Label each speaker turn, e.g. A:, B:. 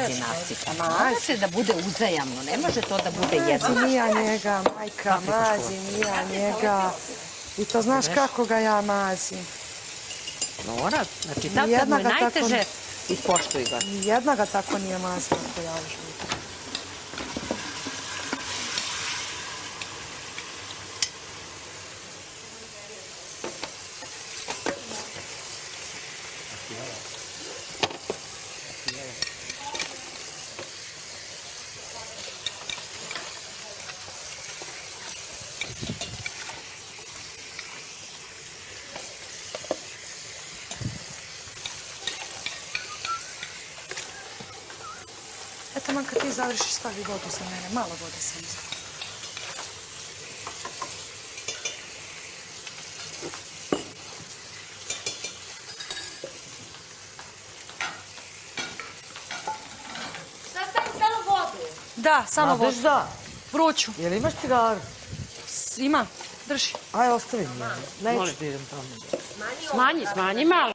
A: mazi nasipa. Može da bude uzajamno, ne može to da bude jedno.
B: Mazi Mija njega, majka, mazi Mija njega. I to znaš kako ga ja mazim.
A: Mora, znači tako kad mu je najteže, ispoštuj ga.
B: Nijedna ga tako nije mazila ako ja u životu. Taman kad ti završiš, stavi vodu za mene. Malo vode sam izdala.
C: Šta stavim samo vodu?
B: Da, samo vodu.
D: Da.
B: Vruću.
D: Jel imaš cigaru?
B: Ima. Drži.
D: Aj, ostavi mi. Neću da idem tamo.
A: Smanji malo.